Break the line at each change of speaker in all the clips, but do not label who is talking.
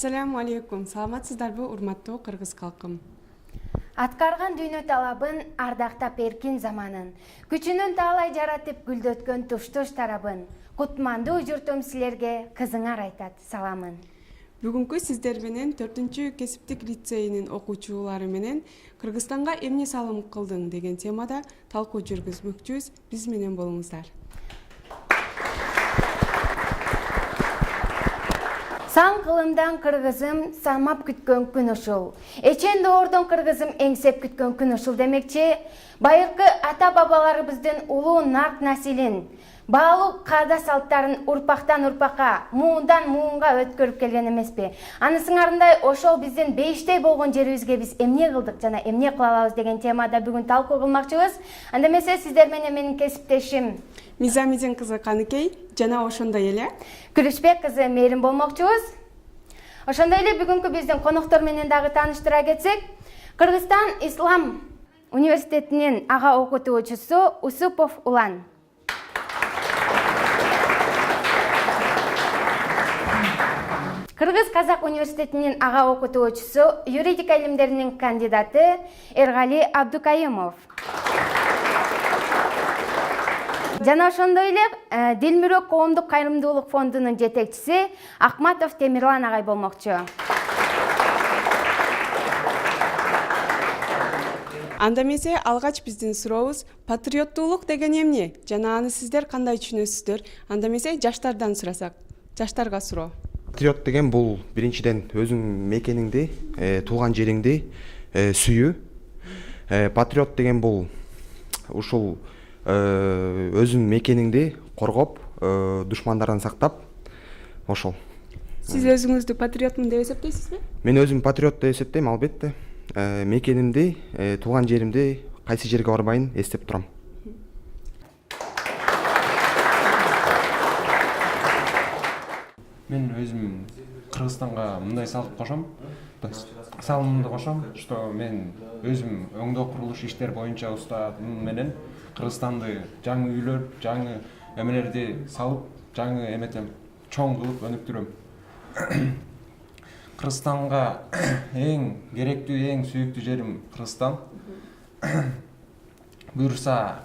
Ассаламу алейкум. Саламатсыздарбы, урматтуу кыргыз калкым.
Аткарган дүйнө талабын, ардактап эркин заманын, күчүнөн таалай жаратып гүлдөткөн туш-туш тарабын, кутмандуу журтум силерге кызыңар айтат саламын.
Бүгүнкү сиздер менен 4 кесиптик лицейинин окуучулары менен Кыргызстанга эмне салым кылдың деген темада талкуу жүргүзмөкчүбүз. Биз менен болуңуздар.
Сан кылымдан кыргызым самап күткөн күн ушул. Эчен доордон кыргызым эңсеп күткөн күн ушул демекчи, байыркы ата бабаларыбыздын улуу нарк насилин, баалуу каада салттарын урпактан урпакка, муундан муунга өткөрүп келген эмеспи? Анысыңарындай ошол биздин бейиштей болгон жерибизге биз эмне кылдык жана эмне кыла алабыз деген темада бүгүн талкуу кылмакчыбыз. Анда эмесе сиздер менен менин кесиптешим
Мизамидин кызы Каныкей жана ошондой эле
Күрүшбек кызы Мээрим болмокчубуз. Ошондой эле бүгүнкү биздин коноктор менен дагы тааныштыра кетсек, Кыргызстан Ислам университетинин ага окутуучусу Усупов Улан. Кыргыз Казак университетинин ага окутуучусу, юридика илимдеринин кандидаты Эргали Абдукайымов. Жана ошондой эле Дилмүрөк коомдук кайрымдуулук фондунун жетекчиси Акматов Темирлан агай болмокчу.
Анда эмесе алгач биздин сурообуз патриоттуулук деген эмне жана аны сиздер кандай түшүнөсүздөр? Анда эмесе жаштардан сурасак. Жаштарга суроо.
Патриот деген бул биринчиден өзүң мекениңди, тууган жериңди сүйүү. Патриот деген бул ушул өзүң мекениңди коргоп, душмандардан сактап, ошол.
Сиз өзүңүздү патриотмун деп эсептейсизби?
Мен өзүм патриот деп эсептейм, албетте. Мекенимди, тууган жеримди кайсы жерге барбайын эстеп турам.
Мен өзүм Кыргызстанга мындай салып кошом. Салымымды кошом, что мен өзүм өңдөө курулуш иштер боюнча устатым менен Кыргызстанды жаңы үйлөр, жаңы эмелерди салып, жаңы эметем, чоң кылып өнүктүрөм. Кыргызстанга эң керектүү, эң сүйүктүү жерим Кыргызстан. Буюрса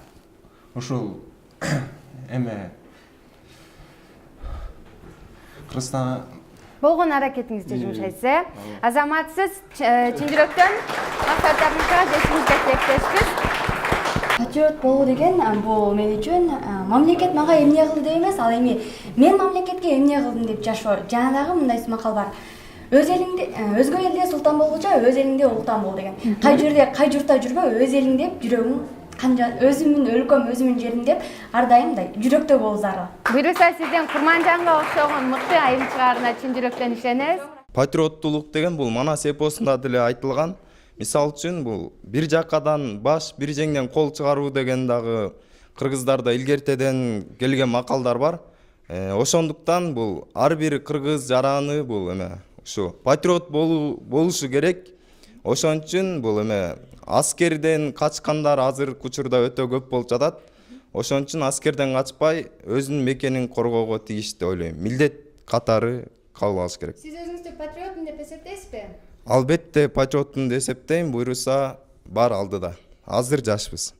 ушул эме Кыргызстан
Болгон аракетиңизди жумшайсыз, азаматсыз чын жүрөктөн максаттарыңызга жетишиңизге тилектешпиз.
Патриот болуу деген бул мен үчүн мамлекет мага эмне кылды деп эмес, ал эми мен мамлекетке эмне кылдым деп жашоо. Жана дагы мындай макал бар. Өз элиңде, өзгө элде султан болгуча өз элиңде ултан бол деген. Кай жерде, кай журтта жүрбө, өз элиң деп жүрөгүң канча өзүмүн өлкөм, өзүмүн жерим деп ар дайым мындай жүрөктө болуу зарыл.
Буюрса сиздин Курманжанга окшогон мыкты айымчыларына чын жүрөктөн ишенебиз.
Патриоттуулук деген бул Манас эпосунда деле айтылган. Мисал үчүн бул бир жакадан баш, бир жеңден кол чыгаруу деген дагы кыргыздарда илгертеден келген макалдар бар. Ошондуктан бул ар бир кыргыз жараны бул эме ушу патриот болушу керек. Ошон үчүн бул эме аскерден качкандар азыркы учурда өтө көп болуп жатат. Ошон үчүн аскерден качпай өзүнүн мекенин коргоого тийиштүү деп ойлойм. Милдет катары кабыл алыш керек.
Сиз өзүңүздү патриотмун деп эсептейсизби?
Албетте патриотмун деп эсептейм, буюрса бар алдыда. Азыр жашпыз.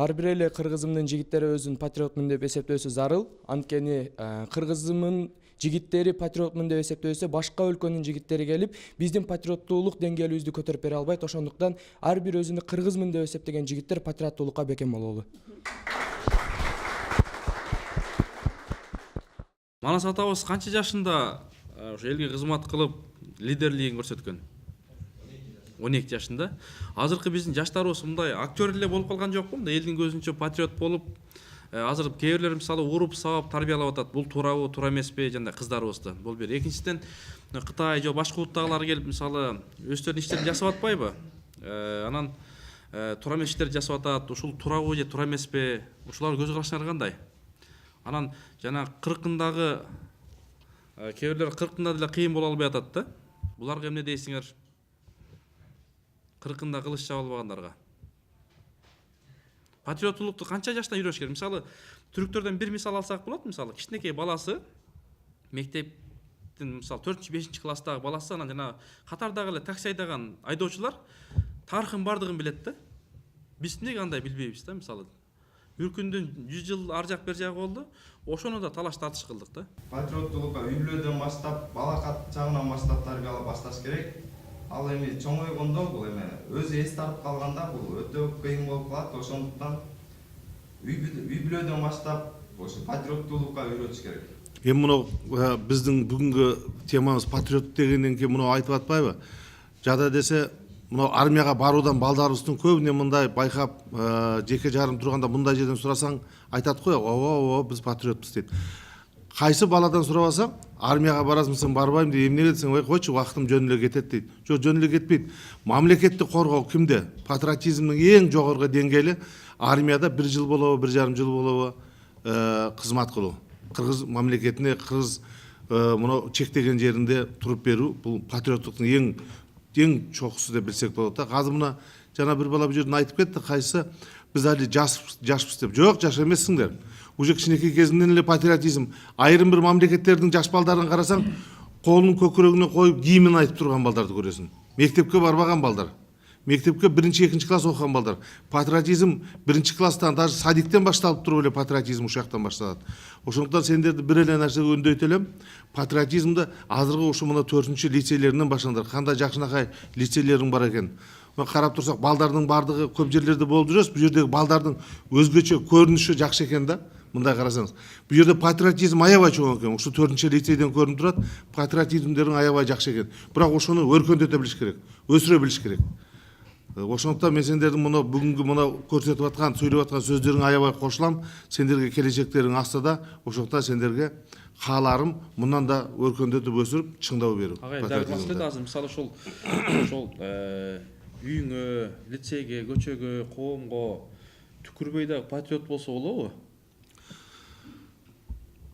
Ар бир эле кыргызымдын жигиттери өзүн патриотмун деп эсептөөсү зарыл. Анткени кыргызымдын жигиттери патриотмун деп эсептөөсө, башка өлкөнүн жигиттери келип, биздин патриоттуулук деңгээлибизди көтөрүп бере албайт. Ошондуктан ар бир өзүнү кыргызмын деп эсептеген жигиттер патриоттуулукка бекем бололу.
Манас атабыз канча жашында ошо элге кызмат кылып лидерлигин көрсөткөн? 12 жашында. Азыркы биздин жаштарыбыз мындай актер эле болуп калган жокпу? Мындай элдин көзүнчө патриот болуп, азыр кээ бирлер мисалы уруп сабап тарбиялап атат. Бул туурабы, туура эмеспи? Жандай кыздарыбызды. Бул бир. Экинчиден, Кытай же башка улуттагылар келип мисалы өздөрүнүн иштерин жасап атпайбы? Анан туура эмес иштерди жасап атат. Ушул туурабы же туура эмеспи? Ушулар көз карашыңар кандай? Анан жана 40-дагы кээ бирлер 40-да деле кыйын боло албай атат да. Буларга эмне дейсиңер? 40-да кылыч чаба албагандарга. патриоттуулукту канча жаштан үйрөтүш керек? Мисалы түрктөрдөн бир мисал алсак болот. Мисалы кичинекей баласы мектептин мисалы 4-5 класстагы баласы анан жана катардагы эле такси айдаган айдоочулар тарыхын бардыгын билет да. Биз эмнеге андай билбейбиз да? Мисалы Үркүндүн 100 жыл ар жак бер жагы болду. Ошону да талаш тартыш кылдык да.
Патриоттуулукка үй бүлөдөн баштап, балакат чагынан баштап тарбиялап башташ керек. Ал эми чоңойгондо бул эме өзү эс тартып калганда бул өтө кыйын болуп калат. Ошондуктан үй бүлөдөн баштап ошо патриоттуулукка үйрөтүш керек.
Эми мына биздин бүгүнкү темабыз патриот дегенден кийин мына айтып атпайбы? Жада десе мына армияга баруудан балдарыбыздын көбүнө мындай байкап жеке жарым турганда мындай жерден сурасаң айтат го, ооба биз патриотпуз дейт. Кайсы баладан сурабасаң, армияга барасыңсың, барбайм дейт. Эмнеге десең, ой койчу, убактым жөн эле кетет дейт. Жок, жөн эле кетпейт. Мамлекетти коргоо кимде? Патриотизмдин эң жогорку деңгээли армияда 1 жыл болобу, 1,5 жыл болобу кызмат кылуу. Кыргыз мамлекетине, кыргыз мына чектеген жеринде туруп берүү бул патриоттуктун эң чокусу деп билсек болот да. Азыр мына жана бир бала бул жерден айтып кетти, кайсы биз али жашпыз деп. Жок, жаш эмессиңдер. Уже кичинекей кезинен эле патриотизм. Айрым бир мамлекеттердин жаш балдарын карасаң, колунун көкүрөгүнө коюп кийимин айтып турган балдарды көрөсүң. Мектепке барбаган балдар. Мектепке 1-2 класс окуган балдар. Патриотизм 1 класстан, даже садиктен башталып туруп эле патриотизм ушактан башталат. Ошондуктан сендерди бир эле нерсеге үндөйт элем. Патриотизмди азыркы ушу мына 4-лицейлеринен башлаңдар. Кандай жакшынакай лицейлериң бар экен. Карап турсак, балдардын бардыгы көп жерлерде болуп жүрөбүз. Бул жердеги балдардын өзгөчө көрүнүшү жакшы экен да. Мындай карасаңыз. Бул жерде патриотизм аябай чоң экен. Ушу 4-лицейден көрүнүп турат. Патриотизмдерин аябай жакшы экен. Бирок ошону өркөндөтө билиш керек, өсүрө билиш керек. Ошондуктан мен сендердин мына бүгүнкү мына көрсөтүп аткан, сүйлөп аткан сөздөрүңө аябай кошулам. Сендерге келечектериң астыда. Ошондуктан сендерге кааларым мындан да өркөндөтүп өсүрүп, чыңдап берүү.
Агай, дагы маселе азыр мисалы ошол үйүңө, лицейге, көчөгө, коомго түкүрбөй дагы патриот болсо болобу?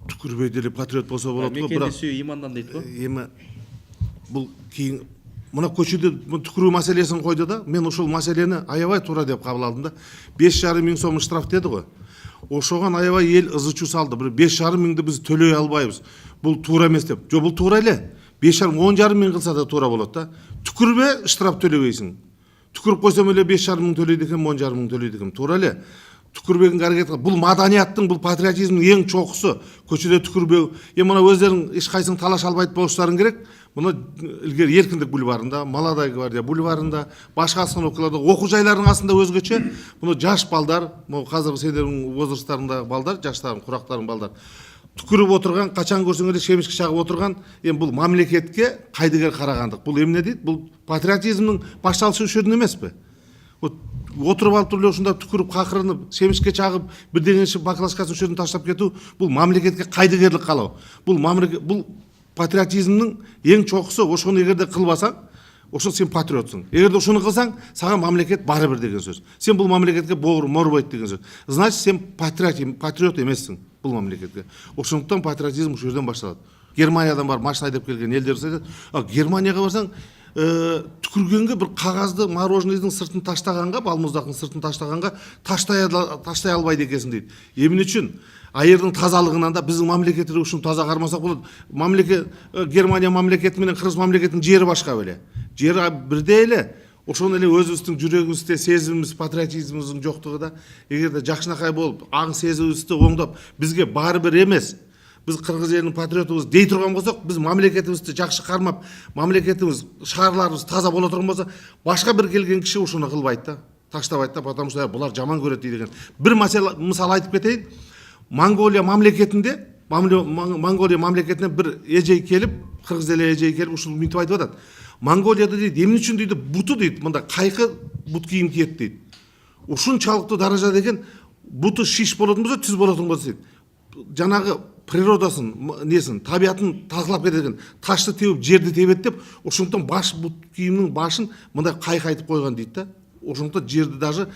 Түкүрбөй деле патриот болсо болот го,
бирок мекенди сүйүү имандан дейт го.
Эми бул кийин мына көчөдө түкүрүү маселесин койду да. Мен ушул маселени аябай туура деп кабыл алдым да. 5,5 миң сом штраф деди го. Ошогон аябай эл ызы чуу салды. Бир 5,5 миңди биз төлөй албайбыз. Бул туура эмес деп. Жок, бул туура эле. 5,5 10,5 миң кылса да туура болот да. Түкүрбө, штраф төлөбөйсүң. Түкүрүп койсом эле 5,5 миң төлөйт экен, 10,5 миң төлөйт экен. Туура эле. Түкүрбөгөнгө аракет кыл. Бул маданияттын, бул патриотизмдин эң чокусу. Көчөдө түкүрбөө. Эми мына өздөрүң эч кайсың талаш албайт болуштарың керек. Мына илгери Эркиндик бульварында, Молодая гвардия бульварында, башка остановкаларда, окуу жайларынын астында өзгөчө мына жаш балдар, могу азыркы сендердин возрасттарындагы балдар, жаштарым, курактарым балдар түкүрүп отурган, качан көрсөң эле шемишке чагып отурган. Эми бул мамлекетке кайдыгер карагандык. Бул эмне дейт? Бул патриотизмдин башталышы ушул жерден эмеспи? Отуруп алып туруп эле ушунда түкүрүп, какырынып, шемишке чагып, бирдеңе баклажкасын ушул жерден таштап кетүү, бул мамлекетке кайдыгерлик каалоо. Бул патриотизмдин эң чокусу. Ошону эгерде кылбасаң, ошо сен патриотсуң. Эгерде ошону кылсаң, сага мамлекет бары бир деген сөз. Сен бул мамлекетке морбойт деген сөз. Значит, сен патриот эмессиң бул мамлекетке. Ошондуктан патриотизм ушул жерден башталат. Германиядан бар машина айдап келген элдер айтат, Германияга барсаң, түкүргөнгө бир кагазды мороженныйдын сыртын таштаганга, балмуздактын сыртын таштаганга таштай албайт экенсиң дейт. Эмне үчүн? Айырдын тазалыгынан да биздин мамлекетти ушун таза кармасак болот. Германия мамлекети менен Кыргыз мамлекетинин жери башка беле. Жери бирдей эле. Ошону эле өзүбүздүн жүрөгүбүздө сезимибиз, патриотизмибиздин жоктугу да. Эгерде жакшынакай болуп, аң сезимибизди оңдоп, бизге баары бир эмес. Биз кыргыз элинин патриотубуз дей турган болсок, биз мамлекетибизди жакшы кармап, мамлекетибиз, шаарларыбыз таза боло турган болсо, башка бир келген киши ушуну кылбайт да. Таштабайт да, потому что булар жаман көрөт деген. Бир мисал айтып кетейин. Монголия мамлекетинде, Монголия мамлекетинен бир эжей келип, кыргыз эле эжей келип ушул мынтип айтып атат. Монголияда дейт, эмне үчүн дейт, буту дейт, мында кайкы бут кийим кийет дейт. Ушунчалыктуу даражада экен, буту шиш болотун болсо, түз болотун болсо дейт. Жанагы природасын, несин, табиятын тазалап кетет экен. Ташты тебип, жерди тебет деп, ошондуктан баш бут кийимдин башын мындай кайкайтып койгон дейт да. Ошондуктан жерди даже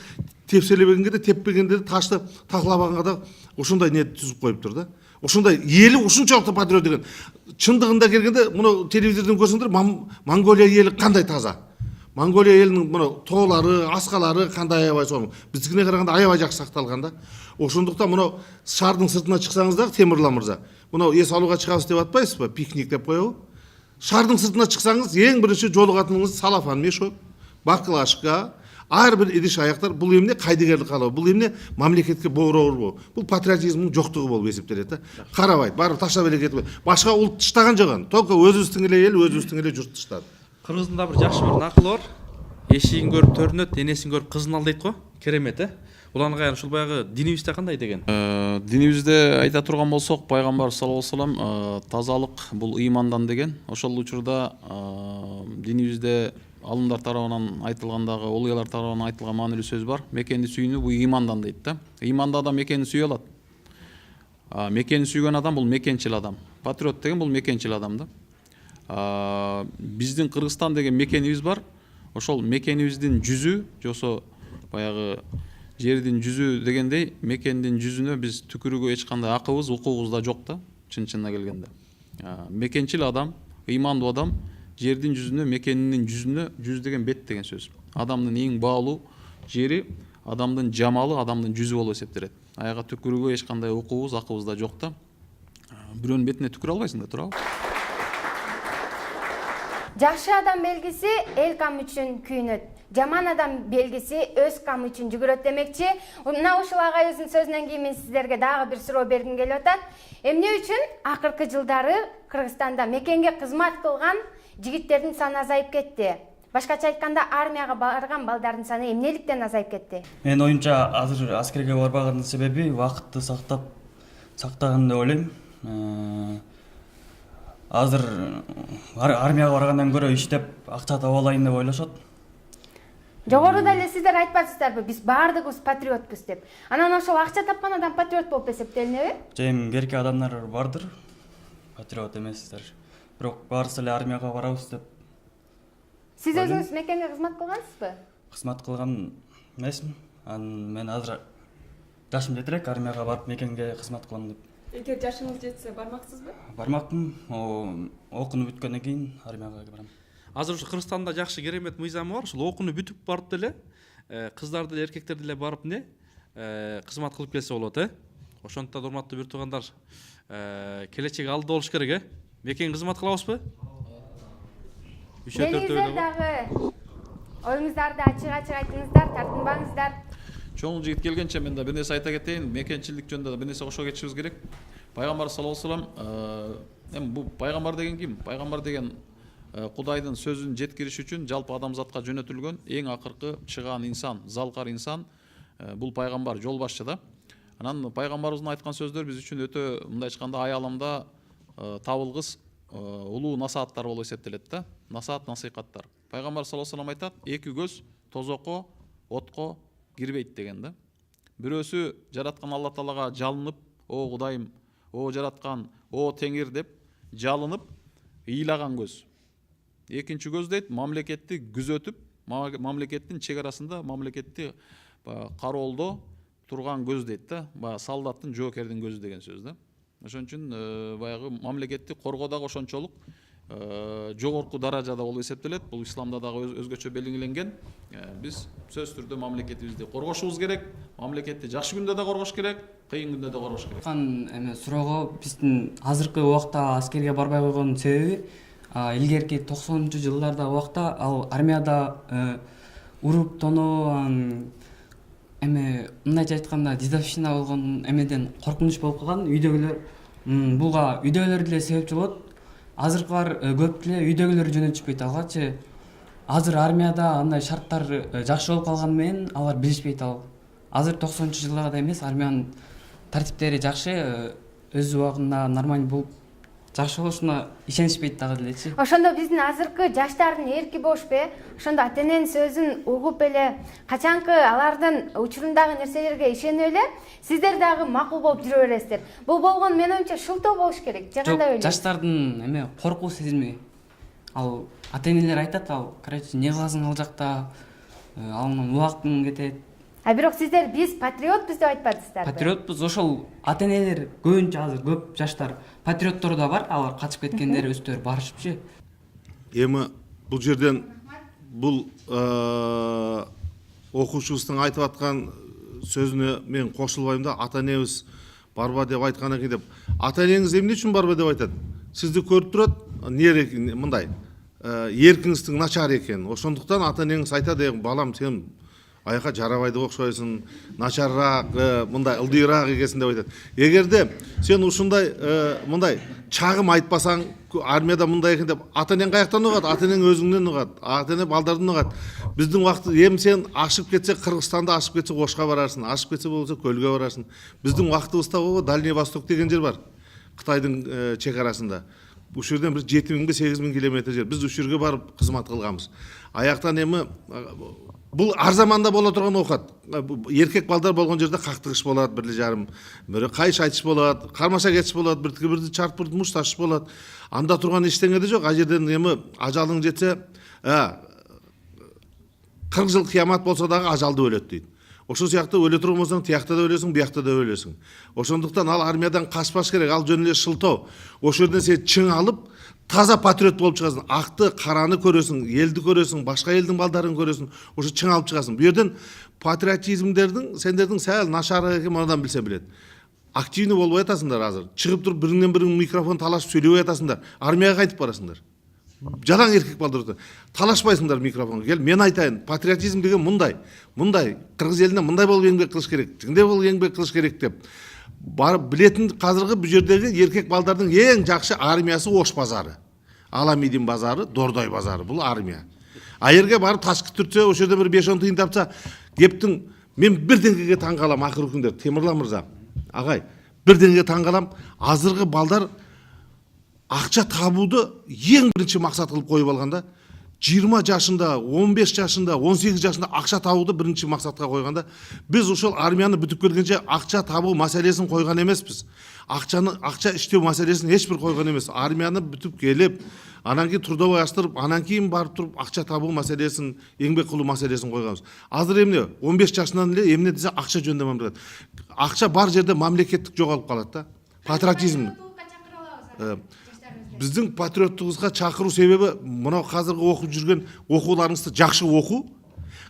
тепселебегенге де, теппегенде де, ташты таклабаганга да ошондой не түзүп коюптур да. Ошондой эли ушунчалыктуу патриот деген. Чындыгында келгенде, муну телевизордон көрсөңдөр, Монголия эли кандай таза. Монголия элинин мына тоолары, аскалары кандай аябай сонун. Биздикине караганда аябай жакшы сакталган да. Ошондуктан мына шаардын сыртына чыксаңыз дагы, Темирлан мырза, мына эс алууга чыгабыз деп атпайсызбы? Пикник деп коебу. Шаардын сыртына чыксаңыз, эң биринчи жолугатыныңыз салафан мешок, баклажка, ар бир идиш аяктар. Бул эмне? Кайдыгерлик калабы. Бул эмне? Мамлекетке боороо. Бул патриотизмдин жоктугу болуп эсептелет да. Карабайт, барып таштап эле кетип. Башка улут тыштаган жок. Только өзүбүздүн эле эл, өзүбүздүн эле журт тыштады.
Кыргыздын бир жакшы бир накылы бар. Эшигин көрүп төрүнөт, денесин көрүп кызын ал дейт го. Керемет, Уланга ушул баягы динибизде кандай деген?
Динибизде айта турган болсок, пайгамбар саллаллаху алейхи вассалам тазалык бул ыймандан деген. Ошол учурда динибизде алымдар тарабынан айтылгандагы, олуялар тарабынан айтылган маанилүү сөз бар. Мекенди сүйүүнү бул ыймандан дейт да. Ыйманда адам мекенин сүйө алат. Мекенин сүйгөн адам бул мекенчил адам. Патриот деген бул мекенчил адам да. Биздин Кыргызстан деген мекенибиз бар. Ошол мекенибиздин жүзү, жосо баягы жердин жүзү дегендей, мекендин жүзүнө биз түкүрүүгө эч кандай акыбыз, укугубуз да жок да, чын-чынына келгенде. Мекенчил адам, ыймандуу адам жердин жүзүнө, мекенинин жүзүнө, жүз деген бет деген сөз. Адамдын эң баалуу жери, адамдын жамалы, адамдын жүзү болуп эсептелет. Аяга түкүрүүгө эч кандай укугубуз, акыбыз да жок да. Бирөөнүн бетине түкүрө албайсың да, туурабы?
Жакшы адам белгиси эл камы үчүн күйүнөт. Жаман адам белгиси өз камы үчүн жүгүрөт демекчи. Мына ушул агайыбыздын сөзүнөн кийин мен сиздерге дагы бир суроо бергим келип атат. Эмне үчүн акыркы жылдары Кыргызстанда мекенге кызмат кылган жигиттердин саны азайып кетти? Башкача айтканда, армияга барган балдардын саны эмнеликтен азайып кетти?
Менин оюмча, азыр аскерге барбагандын себеби вакытты сактаган деп ойлойм. Азыр армияга баргандан көрө иштеп акча таба алайын деп ойлошот.
Жогоруда эле сиздер айтпадыңыздарбы, биз баардыгыбыз патриотпуз деп. Анан ошол акча тапкан адам патриот болуп эсептелинеби?
Эми берки адамдар бардыр, патриот эмессиздер. Бирок баарыбыз эле армияга барабыз деп.
Сиз өзүңүз мекенге кызмат кылгансызбы?
Кызмат кылган эмесмин. Мен азыр жашым жетирээк армияга барып мекенге кызмат кылам деп.
Эгер жашыңыз жетсе, бармаксызбы?
Бармакмын. Окууну бүткөндөн кийин армияга барам.
Азыр ушу Кыргызстанда жакшы керемет мыйзамы бар. Ушул окууну бүтүп барып деле, кыздар деле, эркектер деле барып кызмат кылып келсе болот, Ошондуктан урматтуу бир туугандар, келечек алда болуш керек, Мекенге кызмат кылабызбы?
Сиздер дагы оюңуздарды ачык айтыңыздар, тартынбаңыздар.
Чоң жигит келгенче мен да бир нерсе айта кетейин. Мекенчилик жөнүндө да бир нерсе кошо кетишибиз керек. Пайгамбар саллаллаху алейхи вассалам, эми бул пайгамбар деген ким? Пайгамбар деген Кудайдын сөзүн жеткириш үчүн жалпы адамзатка жөнөтүлгөн эң акыркы чыгаан инсан, залкар инсан бул пайгамбар, жол башчы да. Анан пайгамбарыбыздын айткан сөздөр биз үчүн өтө мындай айтканда аяламда табылгыс улуу насааттар болуп эсептелет да. Насаат, насыйкаттар. Пайгамбар саллаллаху алейхи вассалам айтат, эки көз тозокко, отко кирбейт деген да. Бирөөсү жараткан Алла Таалага жалынып, о Кудайым, о жараткан, о Теңир деп жалынып, ыйлаган көз. Экинчи көз дейт, мамлекетти күзөтүп, мамлекеттин чек арасында мамлекетти кароолдо турган көз дейт да. Солдаттын, жоокердин көзү деген сөз да. Ошон үчүн баягы мамлекетти коргоодагы ошончолук жогорку даражада болуп эсептелет. Бул исламда дагы өзгөчө белгиленген. Биз сөзсүз түрдө мамлекетибизди коргошубуз керек. Мамлекетти жакшы күндө да коргош керек, кыйын күндө да коргош керек.
Эме суроого биздин азыркы убакта аскерге барбай койгондун себеби илгерки 90-жылдарда убакта ал армияда уруп тоноо эме мындайча айтканда дедовщина болгон эмеден коркунуч болуп калган. Үйдөгүлөр буга үйдөгүлөр деле себепчи болот. Азыркылар көп деле үйдөгүлөр жөнөтүшпөйт алгачы. Азыр армияда андай шарттар жакшы болуп калганы менен алар билишпейт ал. Азыр 90-жылдарда эмес, армиянын тартиптери жакшы, өз убагында нормалдуу болуп жакшы болушуна ишенишпейт дагы делечи.
Ошондо биздин азыркы жаштардын эрки болушпу? Ошондо ата-эненин сөзүн угуп эле, качанкы алардын учурундагы нерселерге ишенип эле, сиздер дагы макул болуп жүрө бересиздер. Бул болгон менин оюмча шылтоо болуш керек. Же кандай ойлойсуз?
Жаштардын эме коркуу сезими. Ал ата-энелер айтат, ал, короче, не кыласың ал жакта, алыңан убактың кетет.
Бирок сиздер биз патриотпуз деп айтпадыңыздарбы?
Патриотпуз, ошол ата-энелер көбүнчө азыр көп жаштар патриоттор да бар, алар качып кеткендер өздөрү барышыпчы.
Эми бул жерден бул окуучубуздун айтып аткан сөзүнө мен кошулбайм да. Ата энебиз барба деп айткан экен деп. Ата энеңиз эмне үчүн барба деп айтат? Сизди көрүп турат, мындай эркиңиздин начар экен. Ошондуктан ата энеңиз айтат, балам сен аяка жарабайды окшойсуң, начарраак, мындай ылдыйраак экенсиң деп айтат. Эгерде сен ушундай мындай чагым айтпасаң, армияда мындай экен деп, ата энең каяктан угат? Ата энең өзүңдөн угат, ата эне балдардан угат. Биздин убакыт эми сен ашып кетсе, Кыргызстанда ашып кетсе Ошко барарсың, ашып кетсе болсо Көлгө барарсың. Биздин убактыбызда Дальний Восток деген жер бар, Кытайдын чек арасында. Ушул жерден бир 7000 8000 километр жер. Биз ушул жерге барып кызмат кылганбыз. Аяктан эми бул ар заманда боло турган окат. Эркек балдар болгон жерде кактыгыш болот, 1,5, бири кайш айтыш болот, кармаша кетиш болот, бирди чарпып мушташыш болот. Анда турган эчтене да жок. А жерден эми ажалың жетсе, 40 жыл кыямат болсо дагы ажалды өлөт дейт. Ошол сыяктуу өлө турган болсоң, тиякта да өлөсүң, биякта да өлөсүң. Ошондуктан ал армиядан качпаш керек, ал жөн эле шылтоо. Ошол жерден сен чың алып, таза патриот болуп чыгасың. Акты, караны көрөсүң, элди көрөсүң, башка элдин балдарын көрөсүң, ошо чың алып чыгасың. Бу жерден патриотизмдердин, сендердин сәл нашары экен, мындан билсе билет. Активный болбой атасыңдар азыр. Чыгып туруп бириңден бириң микрофон талашып сөйлөбөй атасыңдар. Армияга кайтып барасыңдар. Жалаң эркек балдар талашпайсыңдар микрофонго. Кел, мен айтайын, патриотизм деген мындай. Мындай кыргыз элине мындай болуп эмгек кылыш керек, тигиндей болуп эмгек кылыш керек деп. Барып билетин казыркы бу жердеги эркек балдардын эң жакшы армиясы Ош базары. Аламидин базары, Дордой базары, бул армия. А жерге барып ташкы түртсө, ошол жерде бир 5-10 тыйын тапса, кептиң, мен бирдеңеге таң калам акыркы күндө, Темирлан мырза. Агай, бирдеңеге таң калам, азыркы балдар акча табууду эң биринчи максат кылып коюп алганда, 20 жашында, 15 жашында, 18 жашында акча табууду биринчи максатка койганда, биз ошол армияны бүтүп келгенче акча табуу маселесин койгон эмеспиз. Акча иштөө маселесин эч бир койгон эмес. Армияны бүтүп келип, анан кийин трудовой аштырып, анан кийин барып туруп акча табуу маселесин, эмгек кылуу маселесин койганбыз. Азыр эмне 15 жашынан эле эмне десе акча жөнүндө мамлекет. Акча бар жерде мамлекеттик жоголуп калат да. Патриотизм. Биздин патриоттугубузга чакыруу себеби мына азыркы окуп жүргөн окууларыңызды жакшы окуу,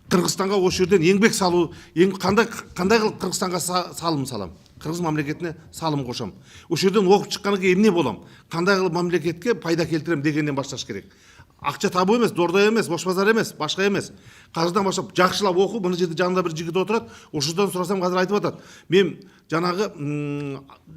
Кыргызстанга ошол жерден эмгек салуу, кандай кылып Кыргызстанга салым салам, Кыргыз мамлекетине салым кошом. Ошол жерден окуп чыккандан кийин эмне болом, кандай кылып мамлекетке пайда келтирем дегенден башташ керек. Акча табуу эмес, Дордой эмес, Ош базар эмес, башка эмес. Казырдан баштап жакшылап окуу, мына жерде жанында бир жигит отурат, ошодон сурасам азыр айтып атат. Мен жанагы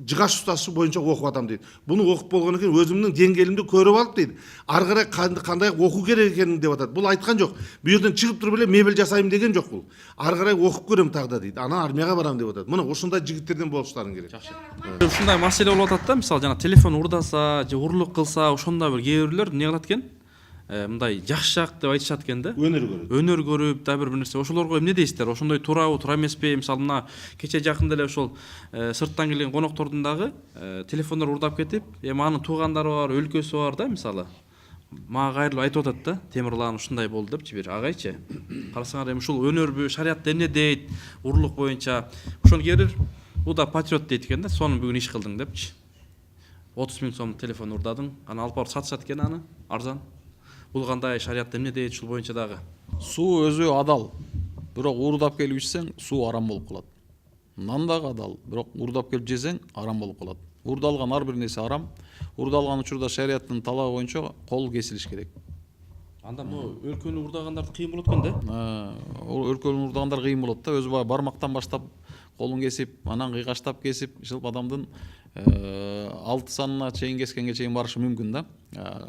жыгаш усташы боюнча окуп атам дейт. Буну окуп болгондон кийин өзүмдүн деңгээлимди көрүп алып дейт. Ары карай кандай окуу керек экенин деп атат. Бул айткан жок. Бу жерден чыгып туруп эле мебель жасайм деген жок бул. Ары карай окуп көрөм тагда дейт. Анан армияга барам деп атат. Мына ушундай жигиттерден болуштарың керек.
Ушундай маселе болуп атат да, мисалы жана телефон урдаса же урлук кылса, ошондо бир кээ бирлер эмне кылат экен? Мындай жакшы жак деп айтышат экен да. Өнөр көрүп, да бир нерсе. Ошолорго эмне дейсиздер? Ошондой туурабы, туура эмеспи? Мисалы мына кече жакында эле ошол сырттан келген коноктордун дагы телефондор урдап кетип, эми анын туугандары бар, өлкөсү бар да, мисалы. Мага кайрылып айтып атат да, Темирлан ушундай болду депчи бир агайчы. Карасаңар эми ушул өнөрбү, шариятта эмне дейт, урлук боюнча. Ошону кээ бул да патриот дейт экен да, сону бүгүн иш кылдың депчи. 30 000 сом телефон урдадың, анан алып барып сатышат экен аны, арзан. Бул кандай шариятта эмне дейт ушул боюнча дагы?
Суу өзү адал. Бирок уурдап келип ичсең, суу арам болуп калат. Нан дагы адал, бирок уурдап келип жесең, арам болуп калат. Уурдалган ар бир нерсе арам. Уурдалган учурда шариаттын талабы боюнча кол кесилиш керек.
Анда могу өлкөнү урдагандар кыйын болот экен да?
Өлкөнү урдагандар кыйын болот да. Өзү бармактан баштап колун кесип, анан кыйгаштап кесип, жылп адамдын 6 санына чейин кескенге чейин барышы мүмкүн да.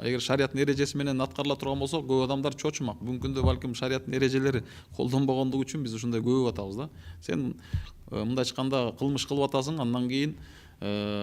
Эгер шариаттын эрежеси менен аткарыла турган болсо, көп адамдар чочумак. Бүгүнкү күндө балким шариаттын эрежелери колдонбогондугу үчүн биз ушундай көбүп атабыз да. Сен мындай чыкканда кылмыш кылып атасың, андан кийин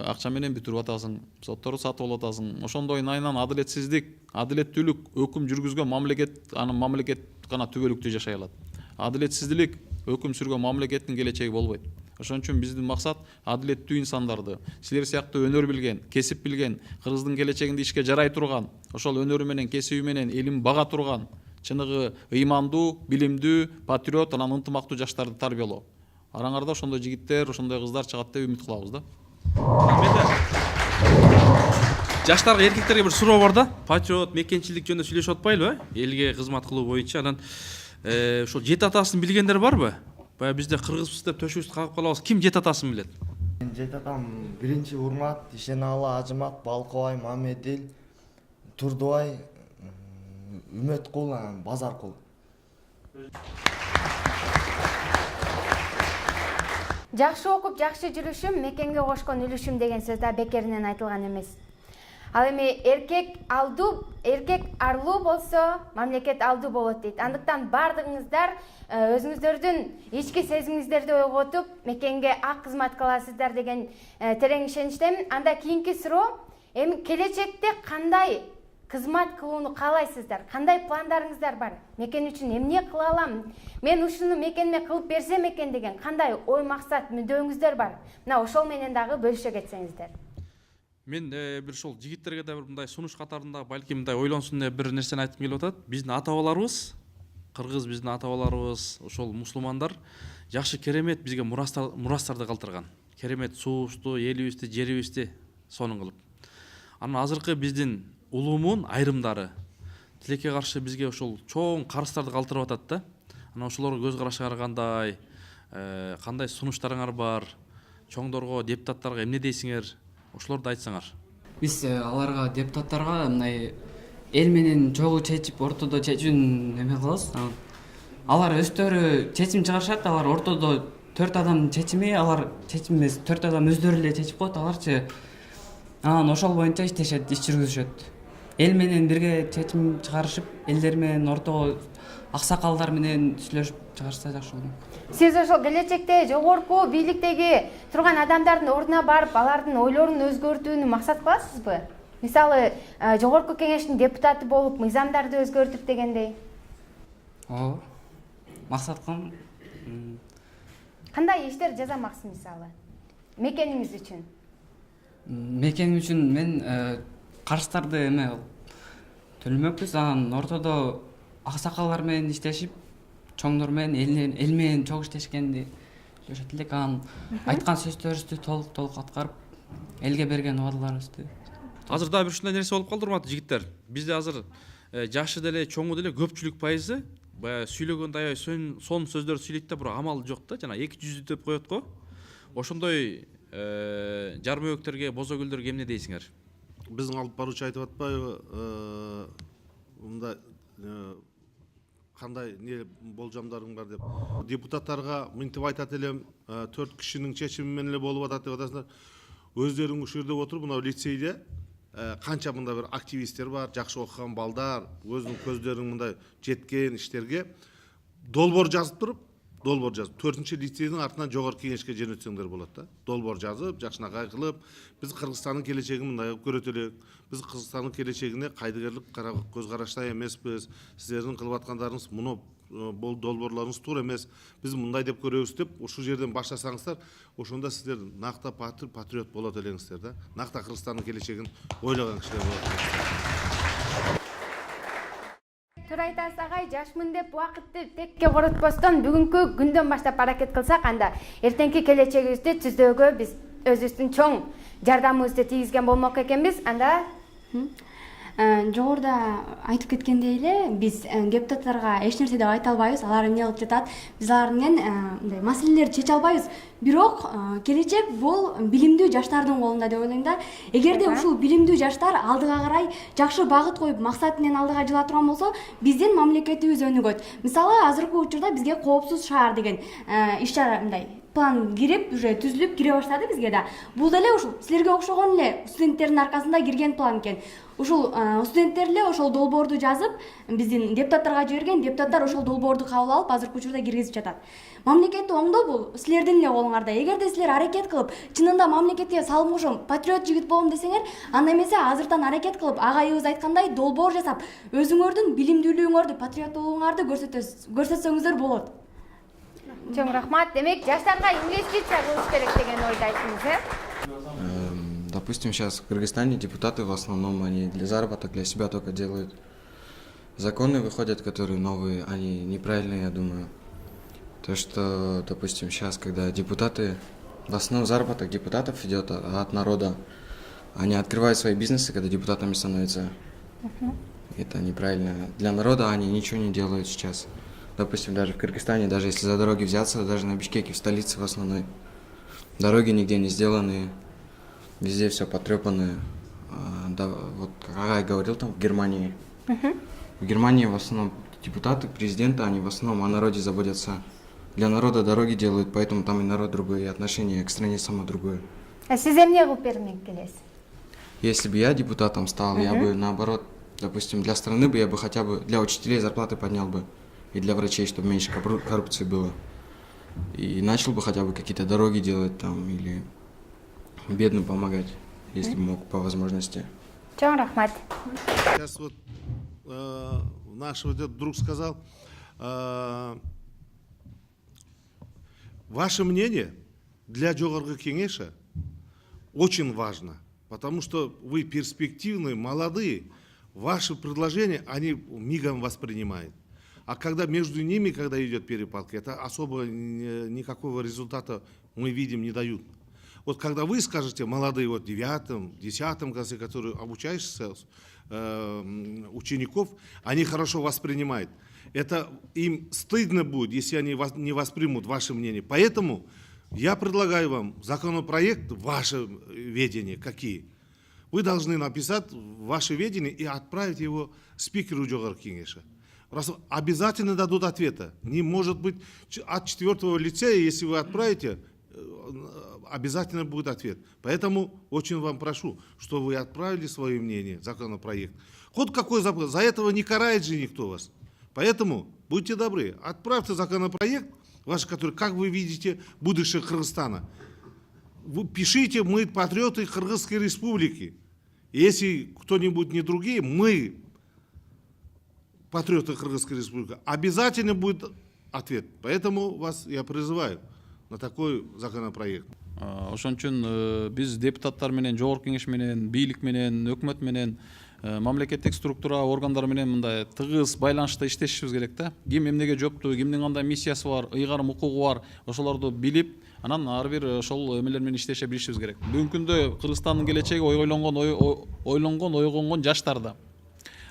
акча менен бүтүрүп атасың, сотторду сатып алып атасың. Ошондой айынан адилетсиздик, адилеттүүлүк өкүм жүргүзгөн мамлекет, анын мамлекет гана түбөлүктүү жашай алат. Адилетсиздик өкүм сүргөн мамлекеттин келечеги болбойт. Ошон үчүн биздин максат адилеттүү инсандарды, силер сыяктуу өнөр билген, кесип билген, Кыргыздын келечегинде ишке жарай турган, ошол өнөрү менен, кесиби менен элин бага турган, чыныгы ыймандуу, билимдүү, патриот, анан ынтымактуу жаштарды тарбиялоо. Араңарда ошондой жигиттер, ошондой кыздар чыгат деп үмүт кылабыз да.
жаштарга эркектерге бир суроо бар да. Патриот, мекенчилик жөнүндө сүйлөшүп атпайлыбы? Элге кызмат кылуу боюнча анан ошол жет атасын билгендер барбы? Баягы бизде кыргызбыз деп төшүбүздү кагып калабыз. Ким жет атасын билет?
Жет атам биринчи Урмат, Ишеналы, Ажымат, Балкыбай, Мамедил, Турдубай, Үмөткул, Базаркул.
Жакшы окуп, жакшы жүрүшүм мекенге кошкон үлүшүм деген сөз да бекеринен айтылган эмес. Ал эми эркек арлуу болсо, мамлекет алдуу болот дейт. Андыктан бардыгыңыздар өзүңүздөрдүн ички сезимиңиздерди ойготуп, мекенге ак кызмат кыласыздар деген терең ишеничтемин. Анда кийинки суроо, эми келечекте кандай кызмат кылууну каалайсыздар? Кандай пландарыңыздар бар? Мекен үчүн эмне кыла алам? Мен ушуну мекениме кылып берсем экен деген кандай ой максат, мүдөөңүздөр бар? Мына ошол менен дагы бөлүшө кетсеңиздер.
Мен бир ошол жигиттерге да бир мындай сунуш катарында балким мындай ойлонсун деп бир нерсени айтып келип атат. Биздин ата-бабаларыбыз, кыргыз биздин ата-бабаларыбыз, ошол мусулмандар жакшы керемет бизге мурастарды калтырган. Керемет суубузду, элибизди, жерибизди сонун кылып. Анан азыркы биздин улуумун айрымдары тилекке каршы бизге ошол чоң карыздарды калтырып атат да. Анан ошолорго көз карашыңар кандай, кандай сунуштарыңар бар, чоңдорго, депутаттарга эмне дейсиңер? Ошолорду айтсаңар.
Биз аларга, депутаттарга мындай эл менен чогуу чечип, ортодо чечүүнү эме кылабыз. Алар өздөрү чечим чыгарышат, алар ортодо 4 адамдын чечими, алар чечим эмес, 4 адам өздөрү эле чечип коет, аларчы. Анан ошол боюнча иштешет, иш жүргүзүшөт. Эл менен бирге чечим чыгарышып, элдер менен ортого аксакалдар менен сүйлөшүп чыгарышса жакшы болот.
Сиз ошол келечекте жогорку бийликтеги турган адамдардын ордуна барып, алардын ойлорун өзгөртүүнү максат кыласызбы? Мисалы, жогорку кеңештин депутаты болуп, мыйзамдарды өзгөртүп дегендей.
Ооба. Максат кылам.
Кандай иштер жасамаксыз мисалы? Мекениңиз үчүн?
Мекеним үчүн мен карыздарды эме төлөмөкпүз. Анан ортодо аксакалдар менен иштешип, чоңдор менен эл менен чогуу иштешкенди сүйлөшөт элек. Анан айткан сөздөрүбүздү толук аткарып, элге берген убадаларыбызды.
Азыр дагы бир ушундай нерсе болуп калды, урматтуу жигиттер. Бизде азыр жашы деле, чоңу деле көпчүлүк пайызы баягы сүйлөгөндө аябай сонун сөздөрдү сүйлөйт да, бирок амалы жок да, жана эки жүздүү деп коет го. Ошондой жармөбөктөргө, бозо гүлдөргө эмне дейсиңер?
Биздин алып баруучу айтып атпайбы, мындай кандай не болжамдарың бар деп. Депутаттарга мынтип айтат элем, 4 кишинин чечими менен эле болуп атат деп атасыңар. Өздөрүң ушул жерде отуруп, мына лицейде канча мындай бир активисттер бар, жакшы окуган балдар, өзүнүн көздөрүн мындай жеткен иштерге долбоор жазып туруп, 4-чү лицейдин артынан жогорку кеңешке жөнөтсөңдөр болот да. Долбоор жазып, жакшынакай кылып, биз Кыргызстандын келечегин мындай кылып көрөт элек. Биз Кыргызстандын келечегине кайдыгерлик көз караштай эмеспиз. Сиздердин кылып аткандарыңыз муну бул долбоорлоруңуз туура эмес. Биз мындай деп көрөбүз деп, ушул жерден баштасаңыздар, ошондо сиздер накта патриот болот элеңиздер да. Накта Кыргызстандын келечегин ойлогон кишилер болот.
Туура айтасыз агай, жашмын деп убакытты текке коротпостон бүгүнкү күндөн баштап аракет кылсак, анда эртеңки келечегибизди түздөөгө биз өзүбүздүн чоң жардамыбызды тийгизген болмок экенбиз. Анда
жогоруда айтып кеткендей эле, биз депутаттарга эч нерсе деп айта албайбыз, алар эмне кылып жатат, биз алар менен мындай маселелерди чече албайбыз. Бирок келечек бул билимдүү жаштардын колунда деп ойлойм да. Эгерде ушул билимдүү жаштар алдыга карай жакшы багыт коюп, максат менен алдыга жыла турган болсо, биздин мамлекетибиз өнүгөт. Мисалы, азыркы учурда бизге коопсуз шаар деген иш чара мындай план кирип, уже түзүлүп кире баштады бизге да. Бул деле ушул силерге окшогон эле студенттердин аркасында кирген план экен. Ушул студенттер эле ошол долбоорду жазып, биздин депутаттарга жиберген, депутаттар ошол долбоорду кабыл алып, азыркы учурда киргизип жатат. Мамлекетти оңдоо бул силердин эле колуңарда. Эгерде силер аракет кылып, чынында мамлекетке салым кошом, патриот жигит болом десеңер, анда эмесе азыртан аракет кылып, агайыбыз айткандай долбоор жасап, өзүңөрдүн билимдүүлүгүңөрдү, патриоттуулугуңарды көрсөтсөңүздөр болот.
Чоң рахмат. Демек, жаштарга инвестиция кылыш керек деген ойду айттыңыз,
Допустим, сейчас в Кыргызстане депутаты в основном они для заработка, для себя только делают. Законы выходят, которые новые, они неправильные, я думаю. То, что, допустим, сейчас, когда депутаты, в основном заработок депутатов идет от народа, они открывают свои бизнесы, когда депутатами становятся. Это неправильно. Для народа они ничего не делают сейчас. Допустим, даже в Кыргызстане, даже если за дороги взяться, даже на Бишкеке, в столице в основной, дороги нигде не сделаны, везде все потрепанное. Да, вот как Агай говорил, там в Германии. В Германии в основном депутаты, президенты, они в основном о народе заботятся. Для народа дороги делают, поэтому там и народ другой, и отношение к стране само другое.
Сиз эмне кылып бермек келесиз?
Если бы я депутатом стал, я бы наоборот, допустим, для страны бы я бы хотя бы для учителей зарплаты поднял бы, и для врачей, чтобы меньше коррупции было. И начал бы хотя бы какие-то дороги делать там, или бедным помогать, если мог по возможности.
Чоң рахмат.
Сейчас вот наш вот этот друг сказал, ваше мнение для Жогорку Кеңеша очень важно, потому что вы перспективные, молодые, ваши предложения, они мигом воспринимают. А когда между ними, когда идет перепалка, это особо никакого результата мы видим не дают. Вот когда вы скажете, молодые, вот в 9, 10 классе, которые обучаешься, учеников, они хорошо воспринимают. Это им стыдно будет, если они не воспримут ваше мнение. Поэтому я предлагаю вам законопроект, ваше ведение, какие. Вы должны написать ваше ведение и отправить его спикеру Жогорку Кеңеша. Обязательно дадут ответа. Не может быть от 4-го лицея, если вы отправите, обязательно будет ответ. Поэтому очень вам прошу, что вы отправили свое мнение, законопроект. Хоть какой закон, за этого не карает же никто вас. Поэтому будьте добры, отправьте законопроект, ваш, который, как вы видите, будущее Кыргызстана. Вы пишите, мы патриоты Кыргызской республики. Если кто-нибудь не другие, мы патриоты Кыргызской республики, обязательно будет ответ. Поэтому вас я призываю на такой законопроект.
Ошон үчүн биз депутаттар менен, жогорку кеңеш менен, бийлик менен, өкмөт менен, мамлекеттик структура органдар менен мындай тыгыз байланышта иштешибиз керек да. Ким эмнеге жооптуу, кимдин кандай миссиясы бар, ыйгарым укугу бар, ошолорду билип, анан ар бир ошол эмелер менен иштеше билишибиз керек. Бүгүнкү күндө Кыргызстандын келечеги ойлонгон, ойгонгон жаштарда.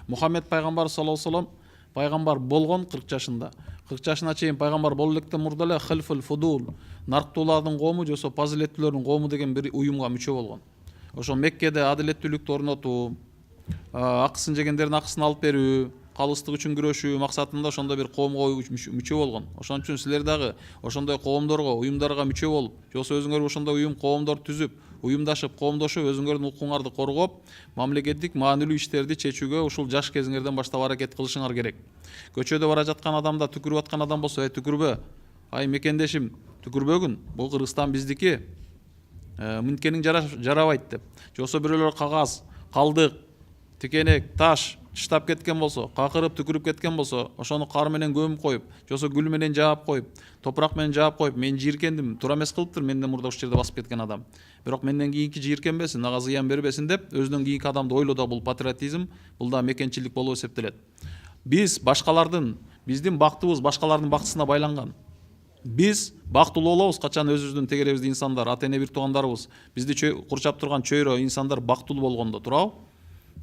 Мухаммед пайгамбар саллаллаху алейхи вассалам пайгамбар болгон 40 жашында. 40 жашына чейин пайгамбар болуу электен мурда эле хилфул фудул, нарктуулардын коому жосо фазилеттүүлөрдүн коому деген бир уюмга мүчө болгон. Ошо Меккеде адилеттүүлүктү орнотуу, акысын жегендердин акысын алып берүү, калыстык үчүн күрөшүү максатында ошондой бир коомго мүчө болгон. Ошон үчүн силер дагы ошондой коомдорго, уюмдарга мүчө болуп, жосо өзүңөр ошондой уюм, коомдор түзүп, уюмдашып, коомдошуп, өзүңөрдүн укугуңарды коргоп, мамлекеттик маанилүү иштерди чечүүгө ушул жаш кезиңерден баштап аракет кылышыңар керек. Көчөдө бара жаткан адамда түкүрүп аткан адам болсо, түкүрбө. Ай мекендешим, түкүрбөгүн. Бул Кыргызстан биздики. Мынткениң жарабайт деп. Жосо бирөөлөр кагаз, калдык, тикенек, таш таштап кеткен болсо, какырып түкүрүп кеткен болсо, ошону кар менен көмүп коюп, жосо гүл менен жаап коюп, топурак менен жаап коюп, мен жийиркендим, туура эмес кылыптыр менден мурда ушул жерде басып кеткен адам. Бирок менден кийинки жийиркенбесин, ага зыян бербесин деп, өзүнөн кийинки адамды ойлоо да, бул патриотизм, бул да мекенчилик болуп эсептелет. Биз башкалардын, биздин бактыбыз башкалардын бактысына байланган. Биз бактылуу болобуз качан өзүбүздүн тегеребизде инсандар, ата эне бир туугандарыбыз, бизди курчап турган чөйрө инсандар бактылуу болгондо, туурабы?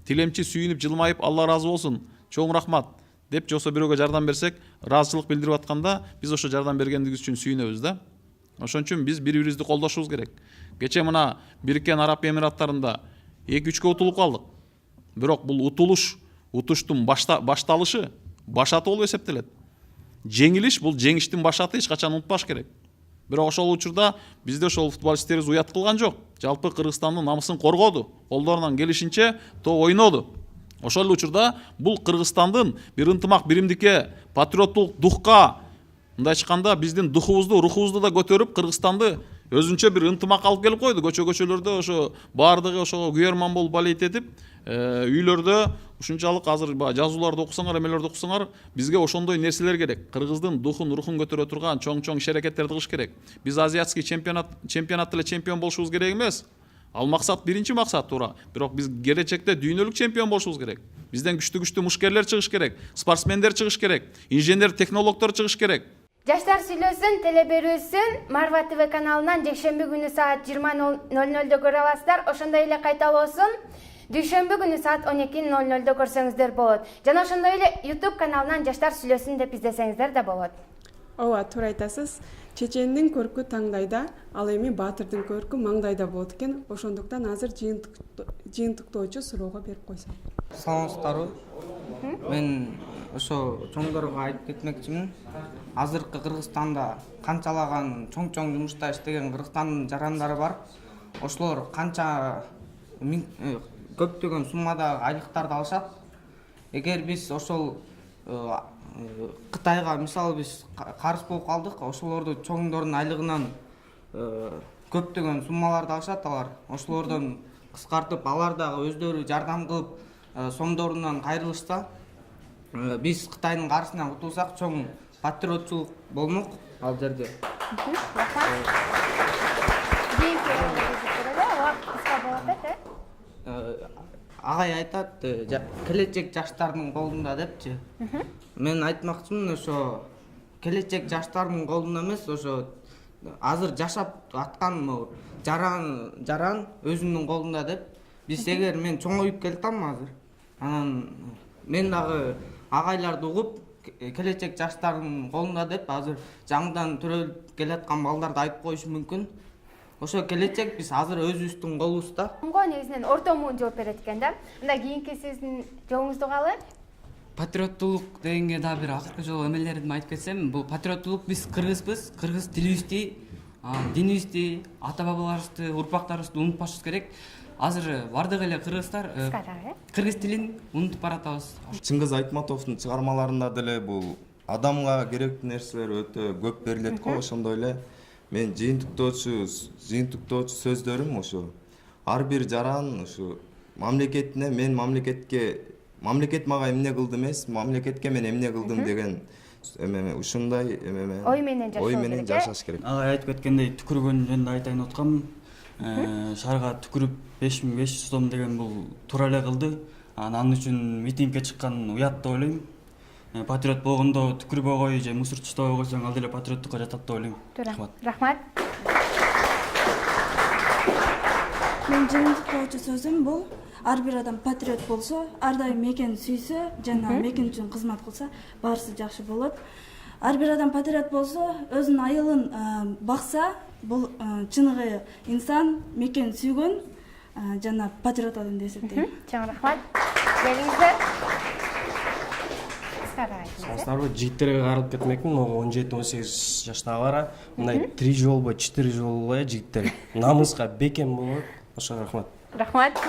Тилемчи сүйүнүп жылмайып, Алла разы болсун, чоң рахмат деп жосо бирөөгө жардам берсек, ыраазычылык билдирип атканда, биз ошо жардам бергендигибиз үчүн сүйүнөбүз да. Ошон үчүн биз бири-бирибизди колдошубуз керек. Кече мына Бириккен Араб Эмираттарында 2-3-кө утулуп калдык. Бирок бул утуштун башталышы башаты болуп эсептелет. Жеңилиш бул жеңиштин башаты, эч качан унутпаш керек. Бирок ошол учурда бизде ошол футболисттерибиз уят кылган жок. Жалпы Кыргызстандын намысын коргоду, колдорунан келишинче топ ойноду. Ошол эле учурда бул Кыргызстандын бир ынтымак биримдикке, патриоттук духка, мындай айтканда биздин духубузду, рухубузду да көтөрүп, Кыргызстанды өзүнчө бир ынтымак алып келип койду. Көчөлөрдө ошо баардыгы ошого күйөрман болуп балейт этип, үйлөрдө ушунчалык азыр жазууларды окусаңар, эмелерди окусаңар, бизге ошондой нерселер керек. Кыргыздын духун, рухун көтөрө турган чоң-чоң иш-аракеттерди кылыш керек. Биз азиатский чемпионатта эле чемпион болушубуз керек эмес. Ал максат биринчи максат туура. Бирок биз келечекте дүйнөлүк чемпион болушубуз керек. Бизден күчтүү мушкерлер чыгыш керек, спортсмендер чыгыш керек, инженер, технологдор чыгыш керек.
Жаштар сүйлөсүн телеберүүсүн Марва ТВ каналынан жекшемби күнү саат 20:00 көрө аласыздар. Ошондой эле кайталоосун дүйшөмбү күнү саат 12:00 көрсөңүздөр болот. Жана ошондой эле YouTube каналынан Жаштар сүйлөсүн деп издесеңиздер да болот.
Ооба, туура айтасыз. Чечендин көркү таңдайда, ал эми баатырдын көркү маңдайда болот экен. Ошондуктан азыр жыйынтыктоочу суроого берип койсом.
Саламатсыздарбы? Мен ошо чоңдорго айтып кетмекчимин. Азыркы Кыргызстанда канчалаган чоң жумушта иштеген Кыргызстандын жарандары бар. Ошолор канча көптөгөн суммадагы айлыктарды алышат. Эгер биз ошол Кытайга мисалы биз карыз болуп калдык, ошолорду чоңдордун айлыгынан көптөгөн суммаларды алышат алар. Ошолордон кыскартып, алар дагы өздөрү жардам кылып, сомдорунан кайрылышса, биз Кытайдын карызынан кутулсак, чоң патриотчулук болмок ал жерде. Агай айтат, келечек жаштардын колунда депчи. Мен айтмакчымын, ошо келечек жаштардын колунда эмес, ошо азыр жашап аткан жаран өзүнүн колунда деп. Биз эгер мен чоңоюп келатам азыр. Анан мен дагы агайларды угуп, келечек жаштардын колунда деп азыр жаңыдан төрөлүп келаткан балдарды айтып коюшум мүмкүн. Ошо келечек биз азыр өзүбүздүн колубузда.
Негизинен орто муун жооп берет экен да. Мында кийинки сиздин жообуңузду калы?
Патриоттулук дегенге да бир акыркы жолу эмелердин айтып кетсем, бул патриоттулук биз кыргызбыз, кыргыз тилибизди, динибизди, ата бабаларыбызды, урпактарыбызды унутпашыбыз керек. Азыр бардык эле кыргыздар кыргыз тилин унутуп баратабыз.
Чыңгыз Айтматовдун чыгармаларында деле бул адамга керектүү нерселер өтө көп берилет го. Ошондой эле мен жыйынтыктоочу сөздөрүм ошо ар бир жаран ушу мамлекетине мен мамлекет мага эмне кылды эмес, мамлекетке мен эмне кылдым деген ушундай
ой менен
жашаш керек.
Агай айтып кеткендей, түкүргөн жөнүндө айтайын аткам. Шаарга түкүрүп 5500 сом деген бул туура эле кылды. Анын үчүн митингге чыккан уят деп ойлойм. Патриот болгондо түкүрбөгөй же мусор таштабай койсоң ал деле патриоттукка жатат деп ойлойм.
Рахмат.
Мен жыйынтыктоочу сөзүм бул ар бир адам патриот болсо, ар дайым мекенин сүйсө, жана мекен үчүн кызмат кылса, баарысы жакшы болот. Ар бир адам патриот болсо, өзүнүн айылын бакса, бул чыныгы инсан, мекенин сүйгөн жана патриот адам деп эсептейм.
Чоң рахмат. Келиңиздер.
Саламатсыздарбы? Жигиттерге кайрылып кетмекмин. Могу 17-18 жаштагы бара. Мындай 3 жол болбой, 4 жол болбой жигиттер. Намыска бекем болот. Ошо рахмат.
Рахмат.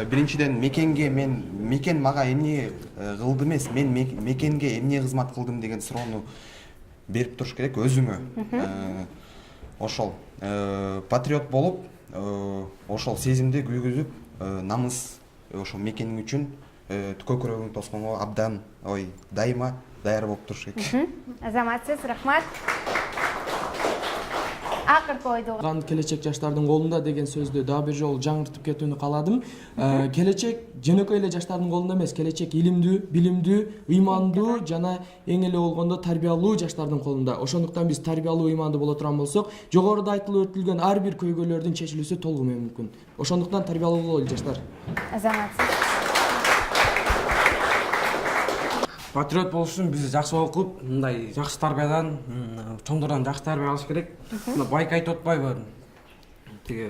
Биринчиден мекен мага эмне кылды эмес, мен мекенге эмне кызмат кылдым деген суроону берип туруш керек өзүңө. Ошол патриот болуп, ошол сезимди күйгүзүп, намыс ошол мекениң үчүн көкүрөгүң тосконго абдан дайыма даяр болуп туруш керек.
Азаматсыз, рахмат. Акыркы ойду.
Келечек жаштардын колунда деген сөздү дагы бир жолу жаңыртып кетүүнү кааладым. Келечек жөнөкөй эле жаштардын колунда эмес, келечек илимдүү, билимдүү, ыймандуу жана эң эле болгондо тарбиялуу жаштардын колунда. Ошондуктан биз тарбиялуу, ыймандуу боло турган болсок, жогоруда айтылып өтүлгөн ар бир көйгөйлөрдүн чечилүүсү толугу мүмкүн. Ошондуктан тарбиялуу бололу жаштар.
Азаматсыз.
Патриот болуш үчүн биз жакшы окуп, мындай жакшы тарбиядан, чоңдордон жакшы тарбия алыш керек. Мына байка айтып атпайбы? Тиги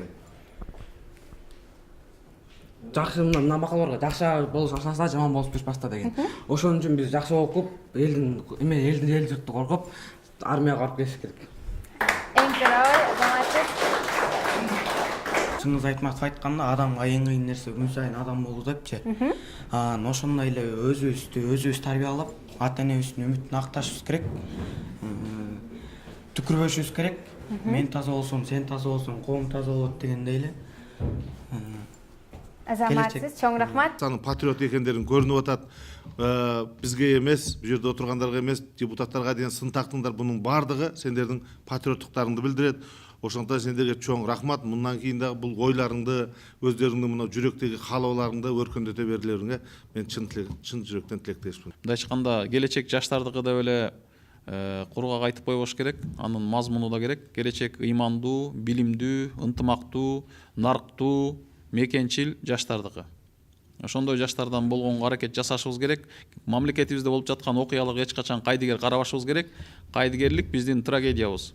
жакшы мына макалдарга жакшы болуш баштаса, жаман болуп туруш башта деген. Ошон үчүн биз жакшы окуп, элдин эл журтту коргоп, армияга барып келиш керек.
Эң туура, азаматсыз.
Чыңгыз Айтматов айтканда адамга эң кыйын нерсе күн сайын адам болуу депчи. Ошондой эле өзүбүздү тарбиялап, ата энебиздин үмүтүн акташыбыз керек. Түкүрбөшүбүз керек. Мен таза болсом, сен таза болсоң, коом таза болот дегендей эле.
Азаматсыз, чоң рахмат.
Патриот экендерин көрүнүп атат. Бизге эмес, бул жерде отургандарга эмес, депутаттарга деген сын тактыңдар. Бунун бардыгы сендердин патриоттуктарыңды билдирет. Ошондой сендерге чоң рахмат. Мындан кийин дагы бул ойларыңды, өздөрүңдүн мына жүрөктөгү каалооларыңды өркөндөтө бергилериңе мен чын жүрөктөн тилектешмин.
Мындай айтканда келечек жаштардыкы деп эле кургак айтып койбош керек. Анын мазмуну да керек. Келечек ыймандуу, билимдүү, ынтымактуу, нарктуу, мекенчил жаштардыкы. Ошондой жаштардан болгонго аракет жасашыбыз керек. Мамлекетибизде болуп жаткан окуяларга эч качан кайдыгер карабашыбыз керек. Кайдыгерлик биздин трагедиябыз.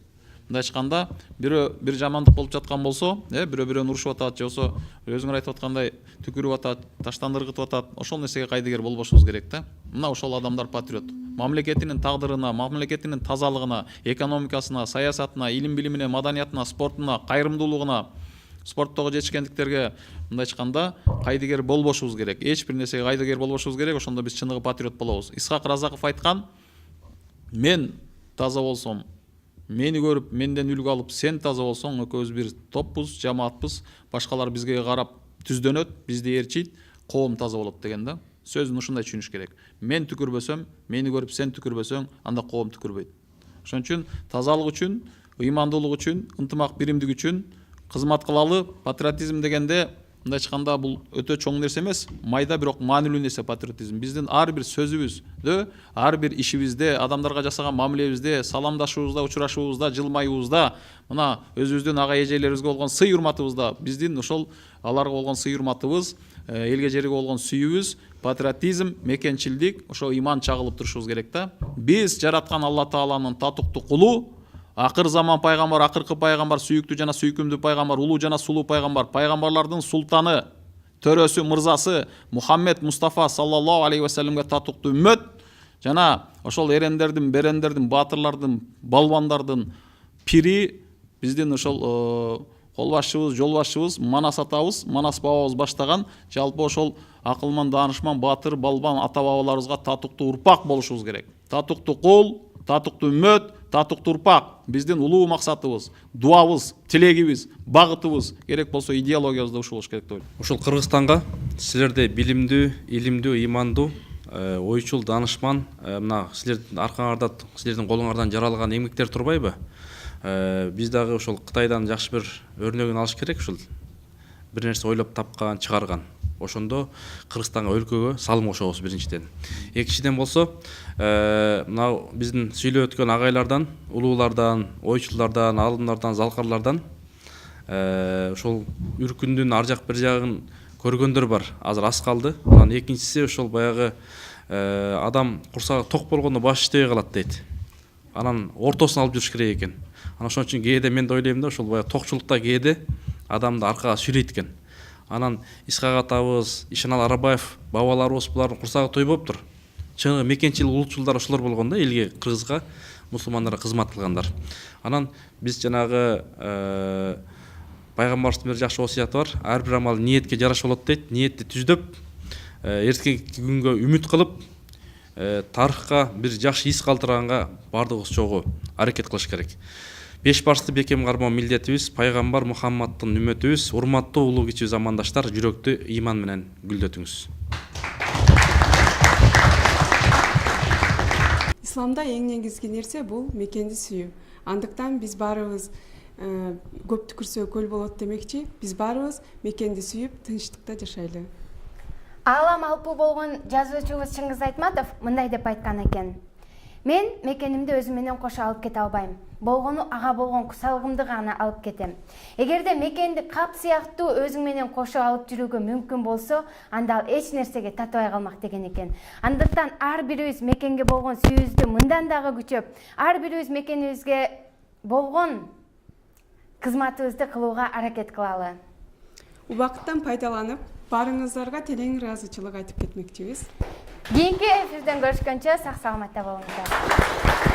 Мындай айтканда, бир жамандык болуп жаткан болсо, бирөө-бирөөнү урушуп атат, же болсо өзүңөр айтып аткандай түкүрүп атат, таштандыргытып атат, ошол нерсеге кайдыгер болбошубуз керек да. Мына ошол адамдар патриот. Мамлекетинин тагдырына, мамлекетинин тазалыгына, экономикасына, саясатына, илим билимине, маданиятына, спортуна, кайрымдуулугуна, спорттогу жетишкендиктерге мындай айтканда кайдыгер болбошубуз керек. Эч бир нерсеге кайдыгер болбошубуз керек. Ошондо биз чыныгы патриот болобуз. Исхак Разаков айткан: "Мен таза болсом, мени көрүп, менден үлгү алып, сен таза болсоң, экөөбүз бир топпуз, жамаатпыз, башкалар бизге карап түздөнөт, бизди ээрчийт, коом таза болот" деген да. Сөзүн ушундай түшүнүш керек. Мен түкүрбөсөм, мени көрүп сен түкүрбөсөң, анда коом түкүрбөйт. Ошон үчүн тазалык үчүн, ыймандуулук үчүн, ынтымак биримдик үчүн кызмат кылалы. Патриотизм дегенде мындай айтканда бул өтө чоң нерсе эмес, майда бирок маанилүү нерсе патриотизм. Биздин ар бир сөзүбүздө, ар бир ишибизде, адамдарга жасаган мамилебизде, саламдашуубузда, учурашуубузда, жылмаюубузда, мына өзүбүздүн ага эжелерибизге болгон сый урматыбызда, биздин ошол аларга болгон сый урматыбыз, элге жерге болгон сүйүүбүз, патриотизм, мекенчилдик, ошо ыйман чагылып турушубуз керек да. Биз жараткан Алла Тааланын татыктуу кулу, акыр заман пайгамбар, акыркы пайгамбар, сүйүктүү жана сүйкүмдүү пайгамбар, улуу жана сулуу пайгамбар, пайгамбарлардын султаны, төрөсү, мырзасы Мухаммед Мустафа саллаллаху алейхи вассаламга татыктуу үммөт жана ошол эрендердин, берендердин, баатырлардын, балбандардын пири биздин ошол кол башчыбыз, жол башчыбыз Манас атабыз, Манас бабабыз баштаган жалпы ошол акылман, даанышман, баатыр, балбан ата бабаларыбызга татыктуу урпак болушубуз керек. Татыктуу кул, татыктуу үммөт, татыктуу урпак биздин улуу максатыбыз, дуабыз, тилегибиз, багытыбыз, керек болсо идеологиябыз да ушул болуш керек деп ойлойм.
Ушул Кыргызстанга силерде билимдүү, илимдүү, ыймандуу, ойчул, даанышман, мына силердин аркаңарда, силердин колуңардан жаралган эмгектер турбайбы? Биз дагы ошол Кытайдан жакшы бир өрнөгүн алыш керек, ушул бир нерсе ойлоп тапкан, чыгарган. Ошондо Кыргызстанга, өлкөгө салым кошобуз биринчиден. Экинчиден болсо, мына биздин сүйлөп өткөн агайлардан, улуулардан, ойчулдардан, алымдардан, залкарлардан ошол үркүндүн ар жак бир жагын көргөндөр бар. Азыр аз калды. Анан экинчиси ошол баягы адам курсагы ток болгондо баш иштебей калат дейт. Анан ортосун алып жүрүш керек экен. Анан ошон үчүн кээде мен да ойлойм да, ошол баягы токчулукта кээде адамды аркага сүйрөйт экен. Анан Исхак атабыз, Ишенал Арабаев, бабаларыбыз булардын курсагы той болуптур. Чыгы мекенчил улутчулдар ошолор болгон да, элге, Кыргызга, мусулмандарга кызмат кылгандар. Анан биз жанагы пайгамбарыбыздын бир жакшы осуяты бар. Ар бир амал ниетке жараша болот дейт. Ниетти түздөп, эртеңки күнгө үмүт кылып, тарыхка бир жакшы из калтырганга бардыгыбыз чогуу аракет кылыш керек. Беш башты бекем кармоо милдетибиз, пайгамбар Мухаммадтын үммөтүбүз, урматтуу улуу кичүү замандаштар, жүрөктү ыйман менен гүлдөтүңүз.
Исламда эң негизги нерсе бул мекенди сүйүү. Андыктан биз баарыбыз көп түкүрсө көл болот демекчи, биз баарыбыз мекенди сүйүп, тынчтыкта жашайлы.
Аалам алпу болгон жазуучубуз Чыңгыз Айтматов мындай деп айткан экен: "Мен мекенимди өзүм менен кошо алып кете албайм. Болгону ага болгон кусалыгымды гана алып кетем. Эгерде мекенди кап сыяктуу өзүң менен кошо алып жүрүүгө мүмкүн болсо, анда ал эч нерсеге татыбай калмак" деген экен. Андыктан ар бирибиз мекенге болгон сүйүүбүздү мындан дагы күчөп, ар бирибиз мекенибизге болгон кызматыбызды кылууга аракет кылалы.
Убакыттан пайдаланып, баарыңыздарга терең ыраазычылык айтып кетмекчибиз.
Кийинки эфирден көрүшкөнчө сак саламатта болуңуздар.